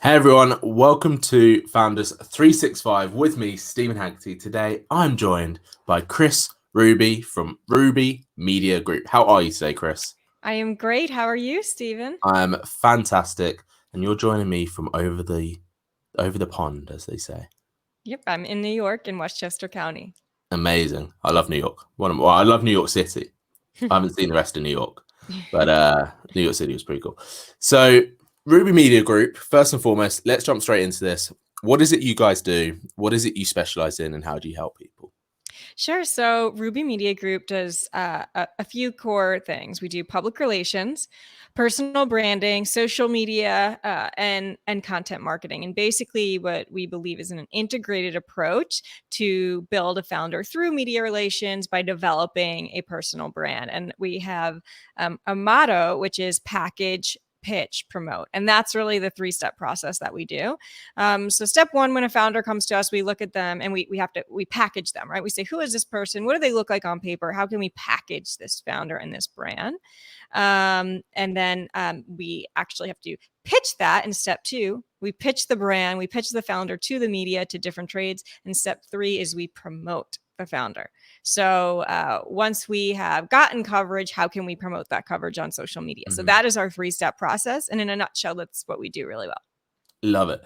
Hey everyone, welcome to Founders 365 with me, Steven Haggerty. Today I'm joined by Kris Ruby from B2B Media Group. How are you today, Kris? I am great. How are you, Steven? I'm fantastic, and you're joining me from over the pond, as they say. Yep, I'm in New York in Westchester County. Amazing. I love New York. I love New York City. I haven't seen the rest of New York, but New York City was pretty cool. So B2B Media Group, first and foremost, let's jump straight into this. What is it you guys do? What is it you specialize in, and how do you help people? Sure. So B2B Media Group does a few core things. We do public relations, personal branding, social media, and content marketing. And basically what we believe is an integrated approach to build a founder through media relations by developing a personal brand. And we have a motto, which is package, pitch, promote. And that's really the 3-step process that we do. So step one, when a founder comes to us, we look at them and we package them, right? We say, who is this person? What do they look like on paper? How can we package this founder and this brand? And then we actually have to pitch that in step 2. We pitch the brand, we pitch the founder to the media, to different trades. And step 3 is we promote the founder. So once we have gotten coverage, how can we promote that coverage on social media? So that is our 3-step process. And in a nutshell, that's what we do really well. Love it.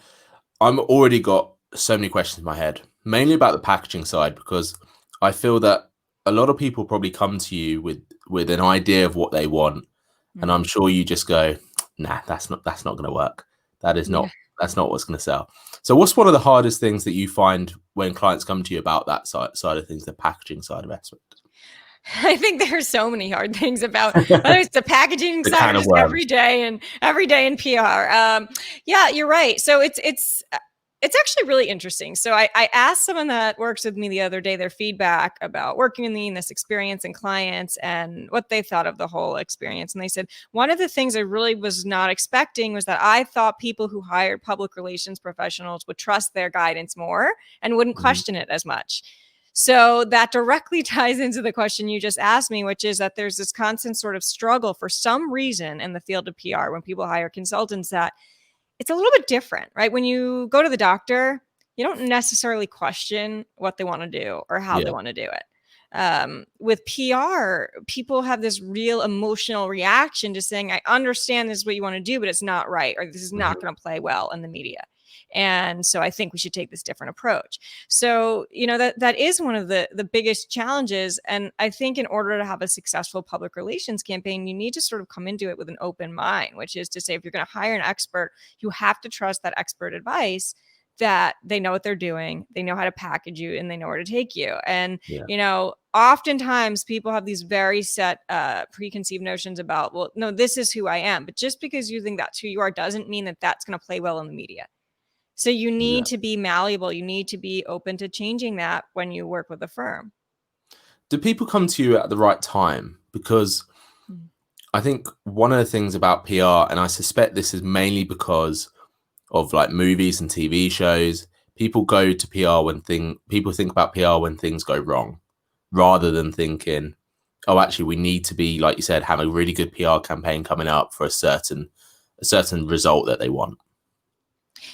I'm already got so many questions in my head, mainly about the packaging side, because I feel that a lot of people probably come to you with an idea of what they want. And I'm sure you just go, nah, that's not going to work. That's not what's going to sell. So what's one of the hardest things that you find when clients come to you about that side of things, the packaging side of it? I think there are so many hard things about whether it's the packaging side or just every day in PR. Yeah, you're right. So it's actually really interesting. So I asked someone that works with me the other day their feedback about working with me in this experience and clients and what they thought of the whole experience. And they said, one of the things I really was not expecting was that I thought people who hired public relations professionals would trust their guidance more and wouldn't question it as much. So that directly ties into the question you just asked me, which is that there's this constant sort of struggle for some reason in the field of PR when people hire consultants that it's a little bit different, right? When you go to the doctor, you don't necessarily question what they want to do or how they want to do it. With PR, people have this real emotional reaction to saying, I understand this is what you want to do, but it's not right, or this is not going to play well in the media. And so I think we should take this different approach. So, that is one of the biggest challenges. And I think in order to have a successful public relations campaign, you need to sort of come into it with an open mind, which is to say, if you're going to hire an expert, you have to trust that expert advice, that they know what they're doing, they know how to package you, and they know where to take you. And, oftentimes people have these very set preconceived notions about, well, no, this is who I am. But just because you think that's who you are doesn't mean that that's going to play well in the media. So you need to be malleable. You need to be open to changing that when you work with a firm. Do people come to you at the right time? Because I think one of the things about PR, and I suspect this is mainly because of like movies and TV shows, people go to PR people think about PR when things go wrong, rather than thinking, oh, actually, we need to be, like you said, have a really good PR campaign coming up for a certain result that they want.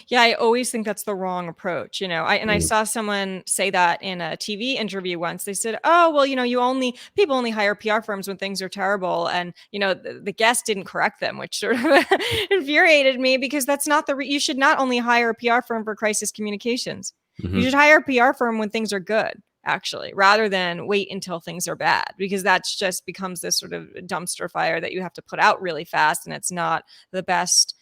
Yeah, I always think that's the wrong approach. I saw someone say that in a TV interview once. They said, oh, well, people only hire PR firms when things are terrible. And, the guest didn't correct them, which sort of infuriated me, because that's not you should not only hire a PR firm for crisis communications. You should hire a PR firm when things are good, actually, rather than wait until things are bad, because that's just becomes this sort of dumpster fire that you have to put out really fast. And it's not the best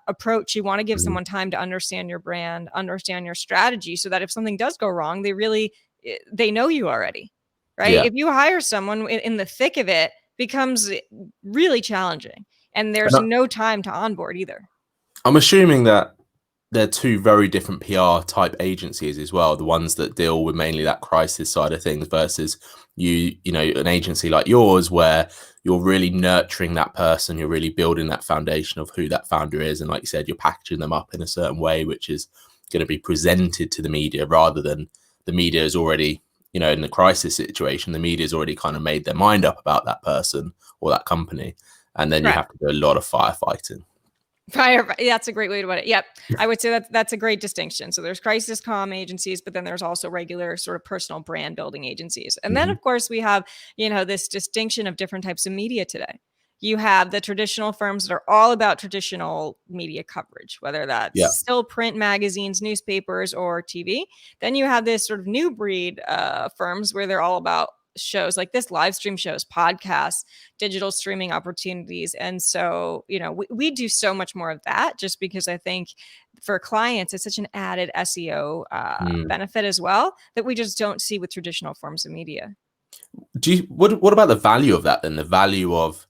approach. You want to give someone time to understand your brand, understand your strategy, so that if something does go wrong, they know you already, right? Yeah. If you hire someone in the thick of it, becomes really challenging, and there's no time to onboard either. I'm assuming that they're two very different PR type agencies as well. The ones that deal with mainly that crisis side of things versus an agency like yours, where you're really nurturing that person, you're really building that foundation of who that founder is. And like you said, you're packaging them up in a certain way, which is going to be presented to the media, rather than the media is already, in the crisis situation, the media has already kind of made their mind up about that person or that company. And then you have to do a lot of firefighting. That's a great way to put it. Yep. I would say that's a great distinction. So there's crisis comm agencies, but then there's also regular sort of personal brand building agencies. And then of course we have, this distinction of different types of media today. You have the traditional firms that are all about traditional media coverage, whether that's still print magazines, newspapers, or TV. Then you have this sort of new breed firms where they're all about shows like this, live stream shows, podcasts, digital streaming opportunities. And so, we do so much more of that just because I think for clients, it's such an added SEO benefit as well that we just don't see with traditional forms of media. What about the value of that then? The value of,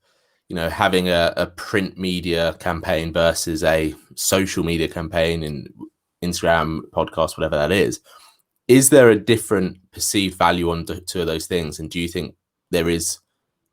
having a print media campaign versus a social media campaign in Instagram, podcast, whatever that is. Is there a different perceived value on two of those things? And do you think there is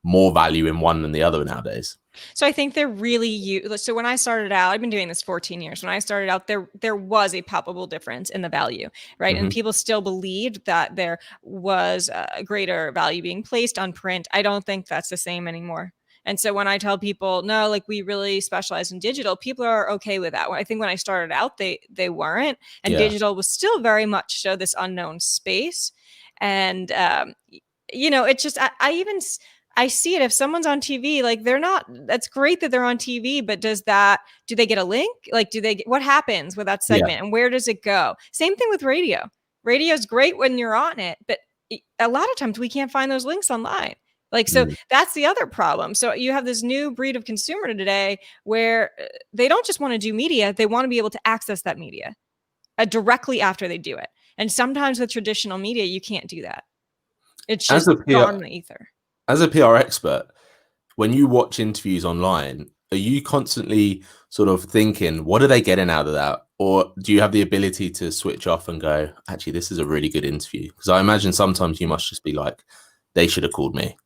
more value in one than the other nowadays? So I think they're really so when I started out, I've been doing this 14 years. When I started out, there was a palpable difference in the value, right? And people still believed that there was a greater value being placed on print. I don't think that's the same anymore. And so when I tell people, no, like we really specialize in digital, people are okay with that. I think when I started out, they weren't. And digital was still very much so this unknown space. And, it's just, I see it. If someone's on TV, like that's great that they're on TV, but do they get a link? Like, what happens with that segment and where does it go? Same thing with radio. Radio is great when you're on it, but a lot of times we can't find those links online. So that's the other problem. So you have this new breed of consumer today where they don't just want to do media. They want to be able to access that media directly after they do it. And sometimes with traditional media, you can't do that. It's just gone in the ether. As a PR expert, when you watch interviews online, are you constantly sort of thinking, what are they getting out of that? Or do you have the ability to switch off and go, actually, this is a really good interview? Because I imagine sometimes you must just be like, they should have called me.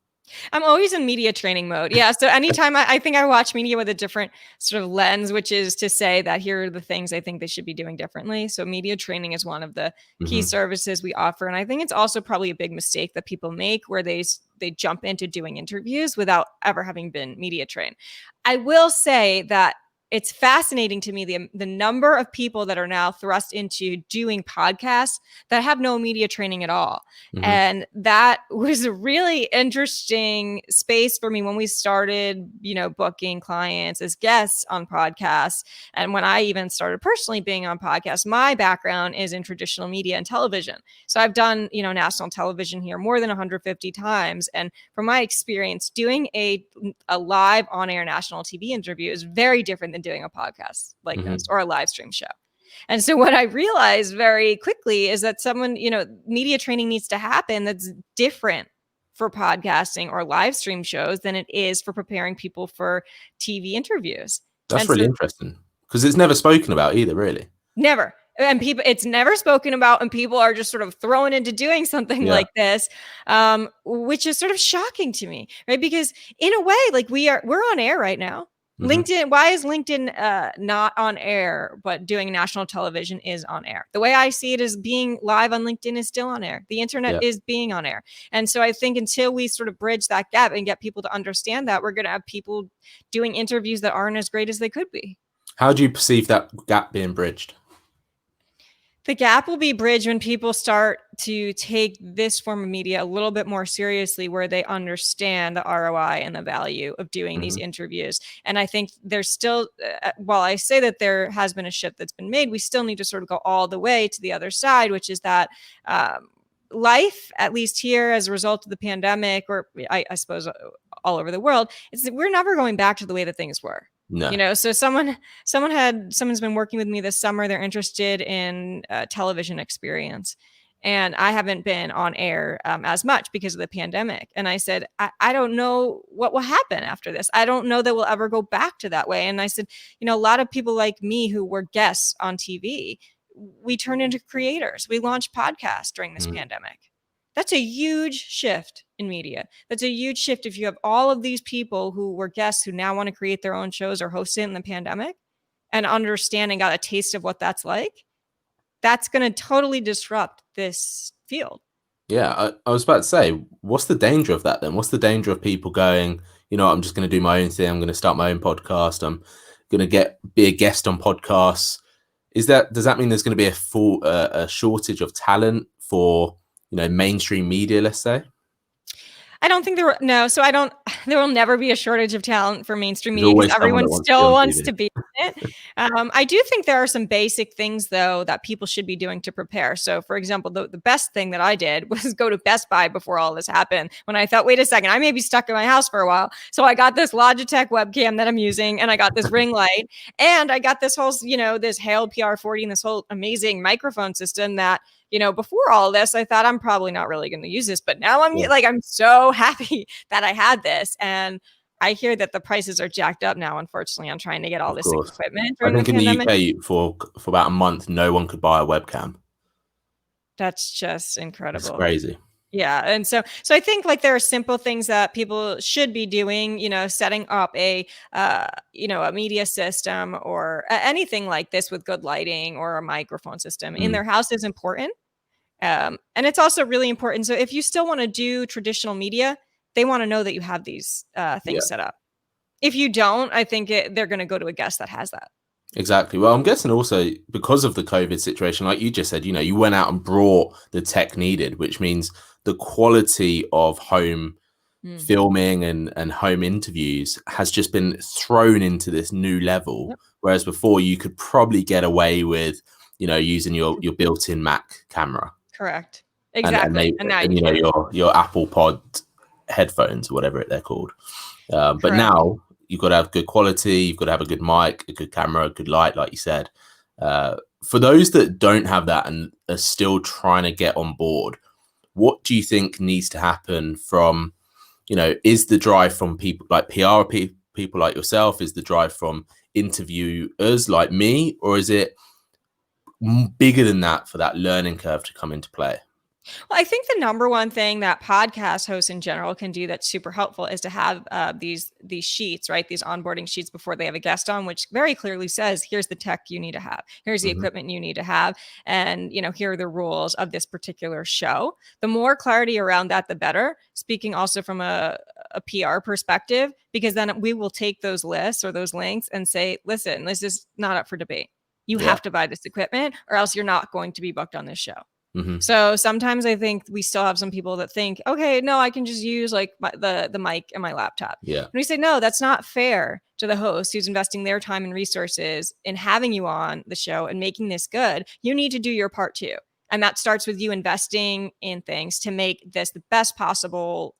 I'm always in media training mode. Yeah. So anytime I think I watch media with a different sort of lens, which is to say that here are the things I think they should be doing differently. So media training is one of the key services we offer. And I think it's also probably a big mistake that people make where they jump into doing interviews without ever having been media trained. I will say that it's fascinating to me the number of people that are now thrust into doing podcasts that have no media training at all. And that was a really interesting space for me when we started, booking clients as guests on podcasts. And when I even started personally being on podcasts, my background is in traditional media and television. So I've done, national television here more than 150 times. And from my experience, doing a live on-air national TV interview is very different than doing a podcast like this or a live stream show. And so what I realized very quickly is that media training needs to happen that's different for podcasting or live stream shows than it is for preparing people for TV interviews. That's really interesting because it's never spoken about either, really. Never. And it's never spoken about, and people are just sort of thrown into doing something like this, which is sort of shocking to me, right? Because in a way, like we're on air right now. LinkedIn, why is LinkedIn not on air, but doing national television is on air? The way I see it is being live on LinkedIn is still on air. The internet is being on air. And so I think until we sort of bridge that gap and get people to understand that, we're going to have people doing interviews that aren't as great as they could be. How do you perceive that gap being bridged? The gap will be bridged when people start to take this form of media a little bit more seriously, where they understand the ROI and the value of doing these interviews. And I think there's still, while I say that there has been a shift that's been made, we still need to sort of go all the way to the other side, which is that life, at least here as a result of the pandemic, or I suppose all over the world, is that we're never going back to the way that things were. No. So someone's been working with me this summer. They're interested in a television experience. And I haven't been on air as much because of the pandemic. And I said, I don't know what will happen after this. I don't know that we'll ever go back to that way. And I said, a lot of people like me who were guests on TV, we turned into creators. We launched podcasts during this pandemic. That's a huge shift in media. That's a huge shift if you have all of these people who were guests who now want to create their own shows or host it in the pandemic and understand and got a taste of what that's like. That's going to totally disrupt this field. Yeah, I was about to say, what's the danger of that then? What's the danger of people going, I'm just going to do my own thing. I'm going to start my own podcast. going to be a guest on podcasts. Does that mean there's going to be a shortage of talent for, mainstream media, let's say? I don't think there will never be a shortage of talent for mainstream media because everyone wants still wants to be in it. I do think there are some basic things though that people should be doing to prepare. So for example, the best thing that I did was go to Best Buy before all this happened, when I thought, wait a second, I may be stuck in my house for a while. So I got this Logitech webcam that I'm using, and I got this ring light, and I got this whole, this Hale PR40 and this whole amazing microphone system that, before all this, I thought I'm probably not really going to use this, but now I'm so happy that I had this. And I hear that the prices are jacked up now, unfortunately, on trying to get all this equipment. I think in the UK for about a month, no one could buy a webcam. That's just incredible. It's crazy. Yeah. And so I think like there are simple things that people should be doing, setting up a media system or anything like this with good lighting or a microphone system in their house is important. And it's also really important. So if you still want to do traditional media, they want to know that you have these things set up. If you don't, I think they're going to go to a guest that has that. Exactly. Well, I'm guessing also because of the COVID situation, like you just said, you went out and brought the tech needed, which means the quality of home filming and home interviews has just been thrown into this new level. Yep. Whereas before you could probably get away with, using your built-in Mac camera. Correct. Exactly. And your Apple Pod headphones or whatever they're called. But now you've got to have good quality. You've got to have a good mic, a good camera, a good light, like you said. For those that don't have that and are still trying to get on board, what do you think needs to happen from, is the drive from people like PR people like yourself? Is the drive from interviewers like me? Or is it bigger than that for that learning curve to come into play? Well, I think the number one thing that podcast hosts in general can do that's super helpful is to have these sheets, right? These onboarding sheets before they have a guest on, which very clearly says, here's the tech you need to have. Here's the equipment you need to have. And, here are the rules of this particular show. The more clarity around that, the better. Speaking also from a PR perspective, because then we will take those lists or those links and say, listen, this is not up for debate. You have to buy this equipment or else you're not going to be booked on this show. So sometimes I think we still have some people that think, okay, no, I can just use like the mic and my laptop. Yeah. And we say, no, that's not fair to the host who's investing their time and resources in having you on the show and making this good. You need to do your part too. And that starts with you investing in things to make this the best possible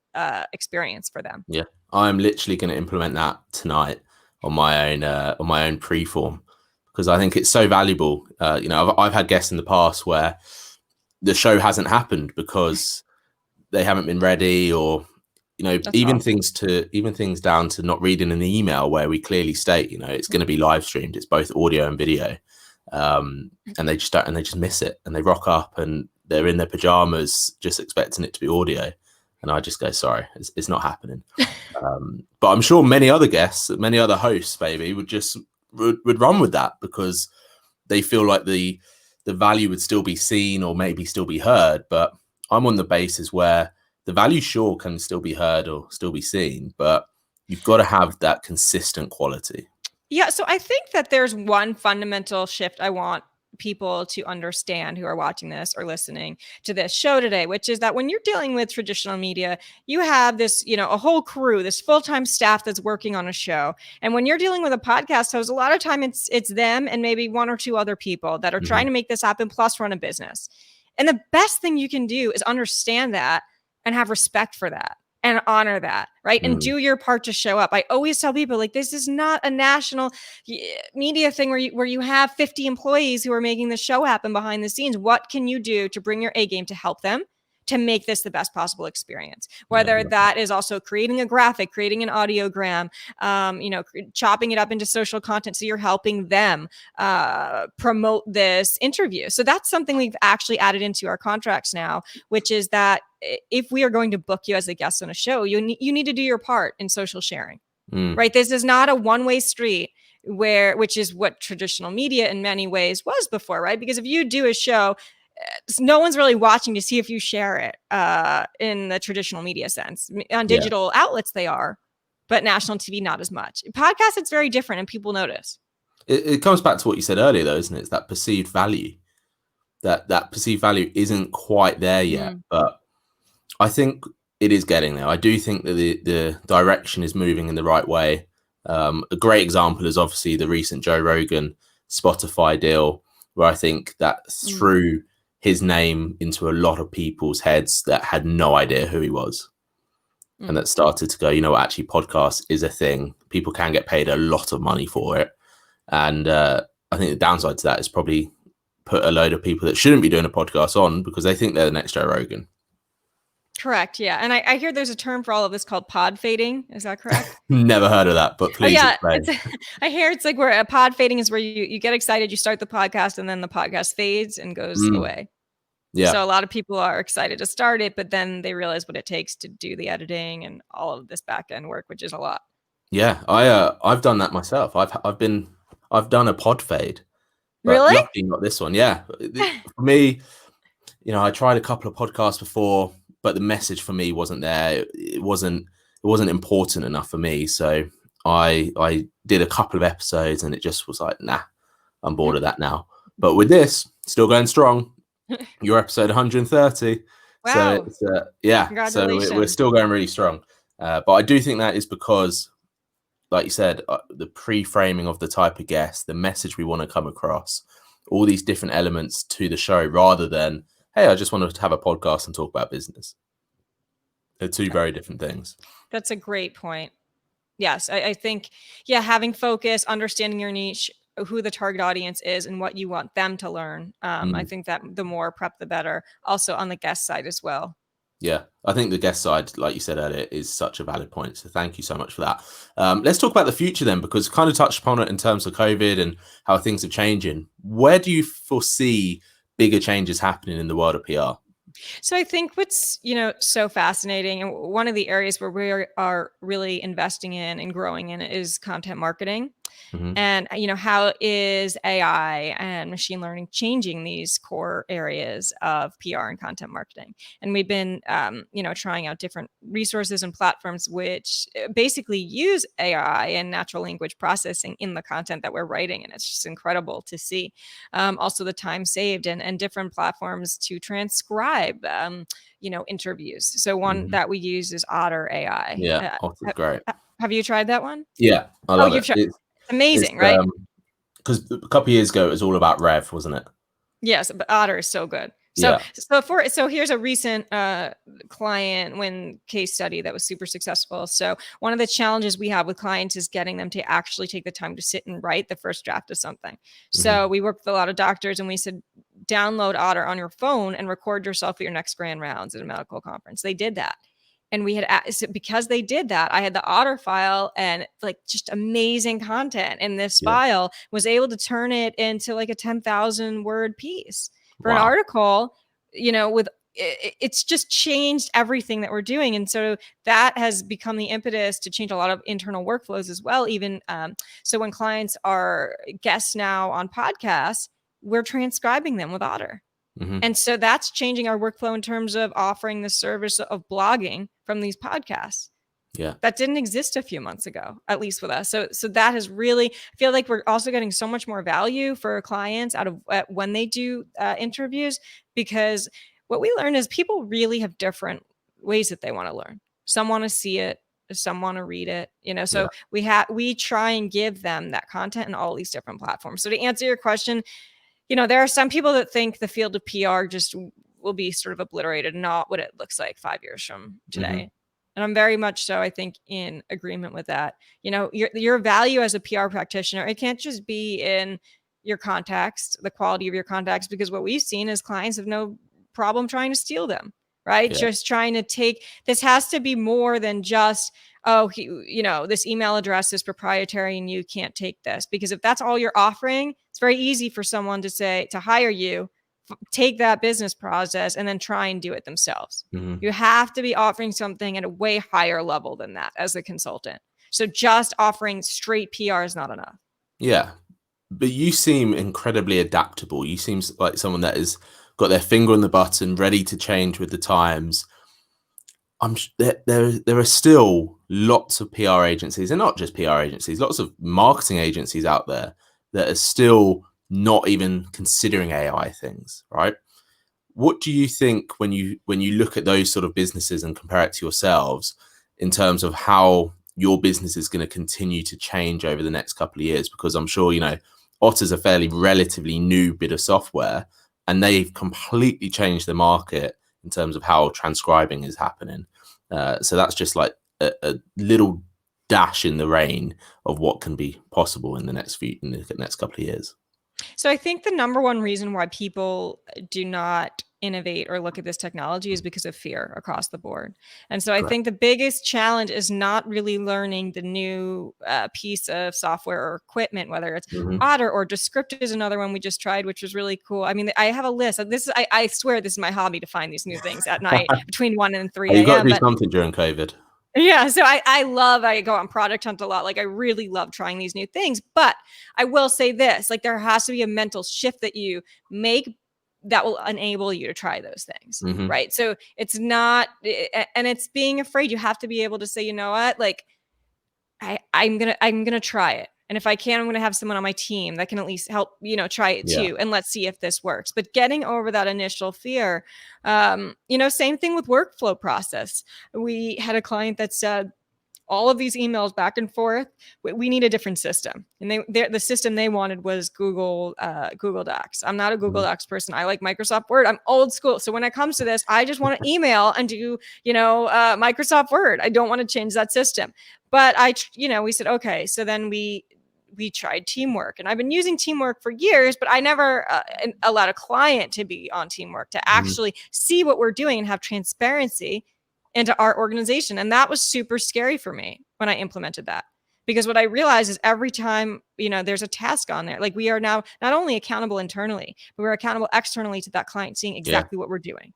experience for them. Yeah. I'm literally going to implement that tonight on my own preform, because I think it's so valuable. I've had guests in the past where the show hasn't happened because they haven't been ready, or even things down to not reading an email where we clearly state it's going to be live streamed. It's both audio and video, and they just miss it, and they rock up and they're in their pajamas just expecting it to be audio, and I just go, sorry, it's not happening. But I'm sure many other guests, many other hosts maybe would run with that because they feel like the value would still be seen or maybe still be heard. But I'm on the basis where the value sure can still be heard or still be seen, but you've got to have that consistent quality. Yeah. So I think that there's one fundamental shift I want people to understand who are watching this or listening to this show today, which is that when you're dealing with traditional media, you have this, a whole crew, this full-time staff that's working on a show. And when you're dealing with a podcast host, a lot of time it's them and maybe one or two other people that are trying to make this happen, plus run a business. And the best thing you can do is understand that and have respect for that and honor that, right? And do your part to show up. I always tell people, like, this is not a national media thing where you have 50 employees who are making the show happen behind the scenes. What can you do to bring your A game to help them to make this the best possible experience? Whether that is also creating a graphic, creating an audiogram, chopping it up into social content so you're helping them promote this interview. So that's something we've actually added into our contracts now, which is that if we are going to book you as a guest on a show, you need to do your part in social sharing, right? This is not a one-way street which is what traditional media in many ways was before, right? Because if you do a show, no one's really watching to see if you share it in the traditional media sense. On digital outlets, they are, but national TV, not as much. Podcast, it's very different and people notice. It comes back to what you said earlier, though, isn't it? It's that perceived value. That perceived value isn't quite there yet, but I think it is getting there. I do think that the direction is moving in the right way. A great example is obviously the recent Joe Rogan Spotify deal, where I think that threw his name into a lot of people's heads that had no idea who he was. And that started to go, you know, actually podcast is a thing. People can get paid a lot of money for it. And I think the downside to that is probably put a load of people that shouldn't be doing a podcast on because they think they're the next Joe Rogan. Correct. Yeah. And I hear there's a term for all of this called pod fading. Is that correct? Never heard of that, but please explain. I hear it's like where a pod fading is where you get excited, you start the podcast, and then the podcast fades and goes away. Yeah. So a lot of people are excited to start it, but then they realize what it takes to do the editing and all of this back end work, which is a lot. Yeah. I've done that myself. I've done a pod fade. Really? Luckily not this one. Yeah. For me, you know, I tried a couple of podcasts before, but the message for me wasn't there. It wasn't important enough for me. So I did a couple of episodes and it just was like, nah, I'm bored of that now. But with this, still going strong. Your episode 130. Wow. So yeah. So we're still going really strong. But I do think that is because, like you said, the pre-framing of the type of guest, the message we want to come across, all these different elements to the show, rather than, hey, I just want to have a podcast and talk about business. They're two very different things. That's a great point. Yes, I think, having focus, understanding your niche, who the target audience is and what you want them to learn. I think that the more prep, the better. Also on the guest side as well. Yeah, I think the guest side, like you said earlier, is such a valid point. So thank you so much for that. Let's talk about the future then, because kind of touched upon it in terms of COVID and how things are changing. Where do you foresee bigger changes happening in the world of PR? So I think what's, so fascinating, and one of the areas where we are really investing in and growing in is content marketing. And, how is AI and machine learning changing these core areas of PR and content marketing? And we've been, trying out different resources and platforms which basically use AI and natural language processing in the content that we're writing. And it's just incredible to see. Also the time saved and different platforms to transcribe, interviews. So one that we use is Otter AI. Yeah, Otter's great. Have you tried that one? Yeah, I love it. It's amazing, right? Because a couple of years ago, it was all about Rev, wasn't it? Yes, but Otter is so good. So here's a recent client case study that was super successful. So one of the challenges we have with clients is getting them to actually take the time to sit and write the first draft of something. So we worked with a lot of doctors and we said, download Otter on your phone and record yourself at your next grand rounds at a medical conference. They did that. And we had, because they did that, I had the Otter file and like just amazing content in this file, was able to turn it into like a 10,000 word piece for an article, it's just changed everything that we're doing. And so that has become the impetus to change a lot of internal workflows as well. Even so when clients are guests now on podcasts, we're transcribing them with Otter. And so that's changing our workflow in terms of offering the service of blogging from these podcasts. Yeah, that didn't exist a few months ago, at least with us. So that has really, I feel like we're also getting so much more value for our clients out of when they do interviews, because what we learn is people really have different ways that they want to learn. Some want to see it, some want to read it, so we try and give them that content in all these different platforms. So to answer your question, there are some people that think the field of PR just will be sort of obliterated, not what it looks like 5 years from today. And I'm very much so, I think, in agreement with that. Your value as a PR practitioner, it can't just be in your contacts, the quality of your contacts, because what we've seen is clients have no problem trying to steal them, right? Just trying to take, this has to be more than just, this email address is proprietary and you can't take this. Because if that's all you're offering, it's very easy for someone to hire you, take that business process and then try and do it themselves. You have to be offering something at a way higher level than that as a consultant. So just offering straight PR is not enough. Yeah. But you seem incredibly adaptable. You seem like someone that has got their finger on the button, ready to change with the times. There are still lots of PR agencies, and not just PR agencies, lots of marketing agencies out there that are still not even considering AI things, right? What do you think when you look at those sort of businesses and compare it to yourselves in terms of how your business is going to continue to change over the next couple of years? Because I'm sure, Otter's a fairly relatively new bit of software, and they've completely changed the market in terms of how transcribing is happening. So that's just like a little dash in the rain of what can be possible in the next couple of years. So I think the number one reason why people do not innovate or look at this technology is because of fear across the board. And so I think the biggest challenge is not really learning the new piece of software or equipment, whether it's Otter or Descript is another one we just tried, which was really cool. I mean, I have a list. I swear this is my hobby to find these new things at night between 1 and 3 a.m. You got to do something during COVID. Yeah. So I go on product hunt a lot. Like I really love trying these new things, but I will say this, like there has to be a mental shift that you make that will enable you to try those things. Right. So it's not, and it's being afraid. You have to be able to say, you know what, like I'm going to try it. And if I can, I'm going to have someone on my team that can at least help, try it too. And let's see if this works. But getting over that initial fear, same thing with workflow process. We had a client that said, all of these emails back and forth, we need a different system. And the system they wanted was Google Docs. I'm not a Google Docs person. I like Microsoft Word. I'm old school. So when it comes to this, I just want to email and do, Microsoft Word. I don't want to change that system. But we said, okay. So then we tried Teamwork, and I've been using Teamwork for years, but I never allowed a client to be on Teamwork to actually see what we're doing and have transparency into our organization. And that was super scary for me when I implemented that, because what I realized is every time, there's a task on there, like we are now not only accountable internally, but we're accountable externally to that client seeing exactly what we're doing.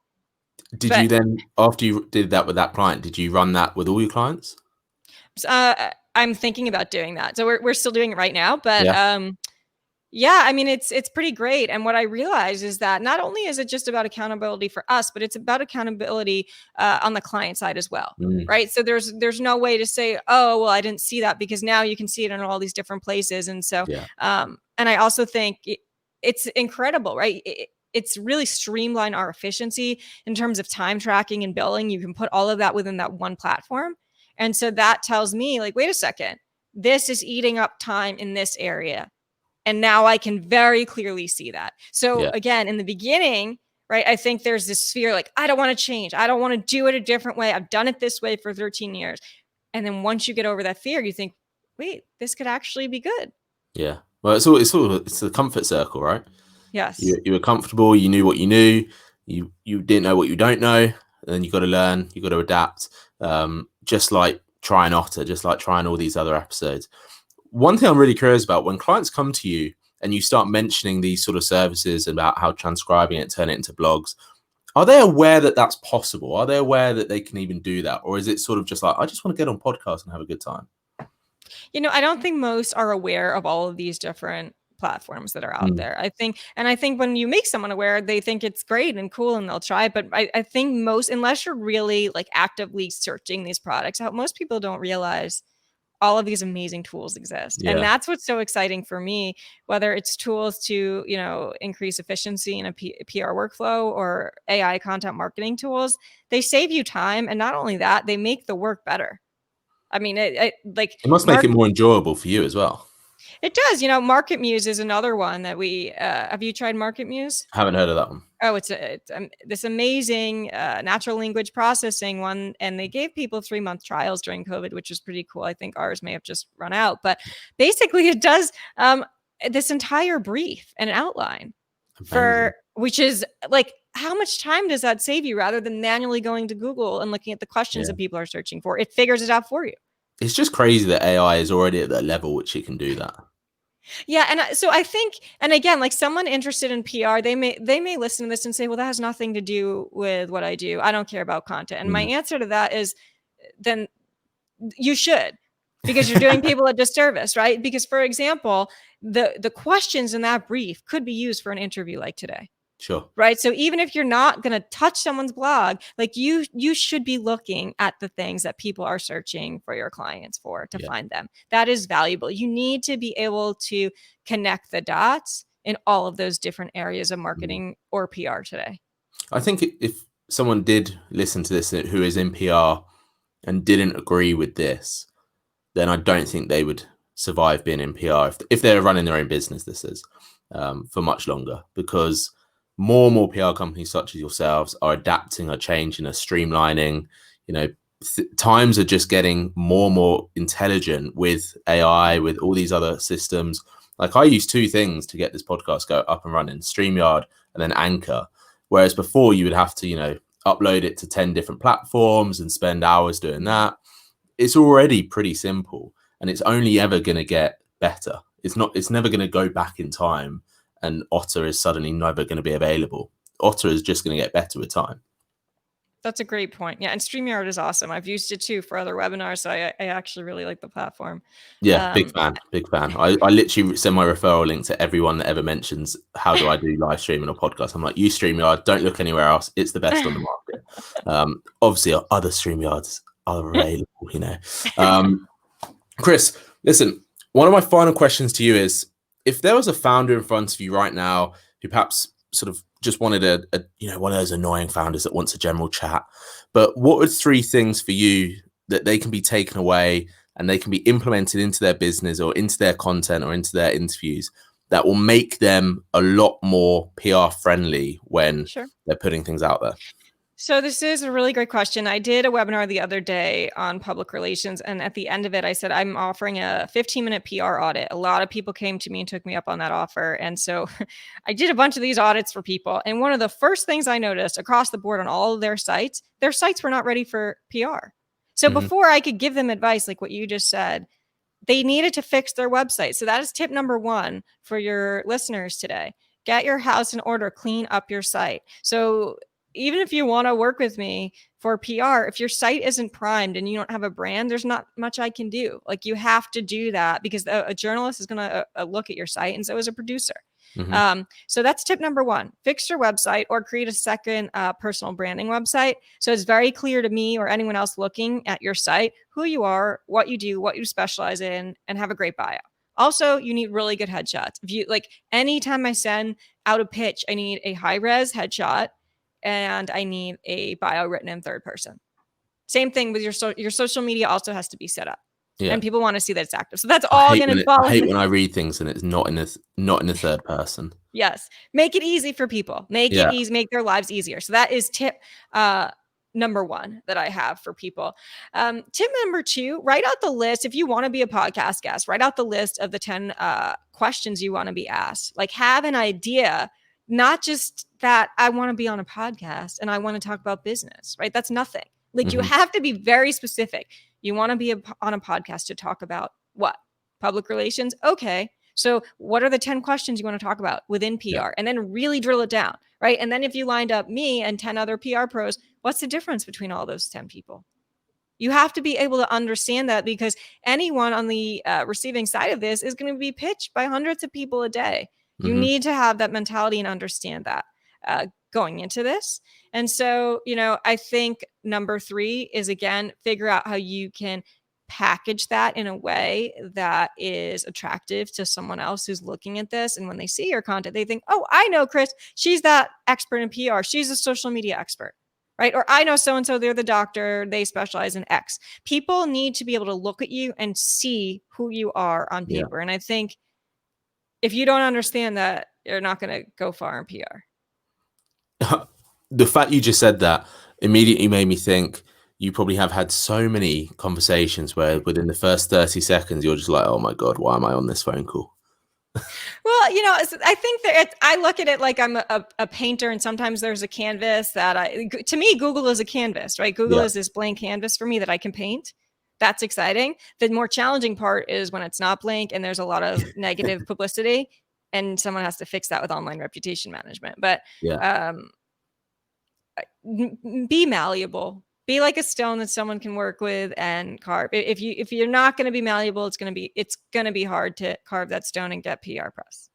You then, after you did that with that client, did you run that with all your clients? I'm thinking about doing that. So we're still doing it right now, but I mean, it's pretty great. And what I realize is that not only is it just about accountability for us, but it's about accountability on the client side as well. Right. So there's no way to say, oh, well, I didn't see that, because now you can see it in all these different places. And so, and I also think it's incredible, right? It's really streamlined our efficiency in terms of time tracking and billing. You can put all of that within that one platform. And so that tells me, like, wait a second, this is eating up time in this area. And now I can very clearly see that. So again, in the beginning, right, I think there's this fear, like, I don't want to change. I don't want to do it a different way. I've done it this way for 13 years. And then once you get over that fear, you think, wait, this could actually be good. Yeah. Well, it's the comfort circle, right? Yes. You were comfortable. You knew what you knew. You didn't know what you don't know. And then you got to learn. You got to adapt. Just like trying Otter, just like trying all these other episodes. One thing I'm really curious about, when clients come to you and you start mentioning these sort of services about how transcribing it, turn it into blogs, are they aware that that's possible? Are they aware that they can even do that? Or is it sort of just like, I just want to get on podcasts and have a good time? I don't think most are aware of all of these different platforms that are out there. I think when you make someone aware, they think it's great and cool and they'll try. But I think most, unless you're really like actively searching these products out, most people don't realize all of these amazing tools exist. And that's what's so exciting for me, whether it's tools to, increase efficiency in a PR workflow or AI content marketing tools. They save you time. And not only that, they make the work better. I mean, it must make it more enjoyable for you as well. It does. Market Muse is another one that we have you tried Market Muse? I haven't heard of that one. Oh, it's this amazing natural language processing one. And they gave people 3-month trials during COVID, which is pretty cool. I think ours may have just run out. But basically it does this entire brief and outline which is like, how much time does that save you rather than manually going to Google and looking at the questions that people are searching for? It figures it out for you. It's just crazy that AI is already at that level which it can do that. Yeah. And so I think, and again, like someone interested in PR, they may listen to this and say, well, that has nothing to do with what I do. I don't care about content. And my answer to that is, then you should, because you're doing people a disservice, right? Because, for example, the questions in that brief could be used for an interview like today. Sure. Right. So even if you're not going to touch someone's blog, like you should be looking at the things that people are searching for your clients for to find them. That is valuable. You need to be able to connect the dots in all of those different areas of marketing or PR today. I think if someone did listen to this who is in PR and didn't agree with this, then I don't think they would survive being in PR if they're running their own business. This is for much longer, because more and more PR companies such as yourselves are adapting, are changing, are streamlining. Times are just getting more and more intelligent with AI, with all these other systems. Like, I use 2 things to get this podcast go up and running: StreamYard and then Anchor. Whereas before you would have to, upload it to 10 different platforms and spend hours doing that. It's already pretty simple, and it's only ever going to get better. It's never going to go back in time and Otter is suddenly never going to be available. Otter is just going to get better with time. That's a great point. Yeah. And StreamYard is awesome. I've used it too for other webinars. So I actually really like the platform. Yeah. Big fan. I literally send my referral link to everyone that ever mentions, how do I do live streaming or podcast? I'm like, use StreamYard. Don't look anywhere else. It's the best on the market. Obviously other StreamYards are available, Kris, listen, one of my final questions to you is, if there was a founder in front of you right now who perhaps sort of just wanted one of those annoying founders that wants a general chat, but what are 3 things for you that they can be taken away and they can be implemented into their business or into their content or into their interviews that will make them a lot more PR friendly when they're putting things out there? So this is a really great question. I did a webinar the other day on public relations, and at the end of it, I said, I'm offering a 15-minute PR audit. A lot of people came to me and took me up on that offer. And so I did a bunch of these audits for people. And one of the first things I noticed across the board on all of their sites were not ready for PR. So before I could give them advice, like what you just said, they needed to fix their website. So that is tip number 1 for your listeners today. Get your house in order, clean up your site. So even if you want to work with me for PR, if your site isn't primed and you don't have a brand, there's not much I can do. Like, you have to do that, because a journalist is going to look at your site, and so is a producer. So that's tip number 1. Fix your website or create a second personal branding website. So it's very clear to me or anyone else looking at your site who you are, what you do, what you specialize in, and have a great bio. Also, you need really good headshots. If you anytime I send out a pitch, I need a high res headshot and I need a bio written in 3rd person. Same thing with your social media also has to be set up. Yeah. And people want to see that it's active. So that's all going to fall. I hate when I read things and it's not in the 3rd person. Yes. Make it easy for people. Make it easy, make their lives easier. So that is tip number 1 that I have for people. Tip number 2, write out the list. If you want to be a podcast guest, write out the list of the 10 questions you want to be asked. Like, have an idea, not just that I want to be on a podcast and I want to talk about business, right? That's nothing. Like, you have to be very specific. You want to be on a podcast to talk about what? Public relations? Okay. So what are the 10 questions you want to talk about within PR? Yeah. And then really drill it down, right? And then if you lined up me and 10 other PR pros, what's the difference between all those 10 people? You have to be able to understand that, because anyone on the receiving side of this is going to be pitched by hundreds of people a day. You need to have that mentality and understand that going into this. And so, I think number 3 is, again, figure out how you can package that in a way that is attractive to someone else who's looking at this. And when they see your content, they think, oh, I know Kris. She's that expert in PR. She's a social media expert, right? Or I know so-and-so, they're the doctor. They specialize in X. People need to be able to look at you and see who you are on paper. Yeah. And I think if you don't understand that, you're not going to go far in PR. The fact you just said that immediately made me think you probably have had so many conversations where within the first 30 seconds, you're just like, oh my God, why am I on this phone call? Well, I think that I look at it like I'm a painter, and sometimes there's a canvas that to me, Google is a canvas, right? Google is this blank canvas for me that I can paint. That's exciting. The more challenging part is when it's not blank and there's a lot of negative publicity, and someone has to fix that with online reputation management. But be malleable. Be like a stone that someone can work with and carve. If you're not going to be malleable, it's going to be hard to carve that stone and get PR press.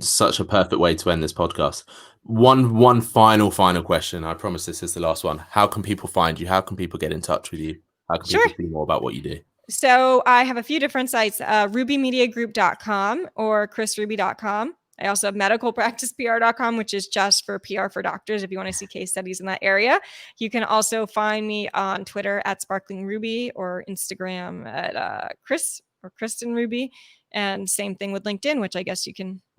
Such a perfect way to end this podcast. One final question. I promise this is the last one. How can people find you? How can people get in touch with you? How can people see more about what you do? So I have a few different sites, rubymediagroup.com or krisruby.com. I also have medicalpracticepr.com, which is just for PR for doctors. If you want to see case studies in that area, you can also find me on Twitter at Sparkling Ruby or Instagram at Kris or Kristen Ruby. And same thing with LinkedIn, which I guess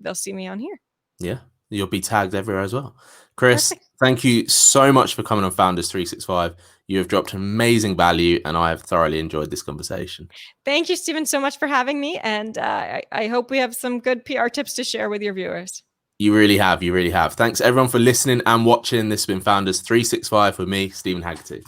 they'll see me on here. Yeah, you'll be tagged everywhere as well. Kris, thank you so much for coming on Founders 365. You have dropped amazing value, and I have thoroughly enjoyed this conversation. Thank you, Steven, so much for having me. And I hope we have some good PR tips to share with your viewers. You really have. You really have. Thanks, everyone, for listening and watching. This has been Founders 365 with me, Steven Haggerty.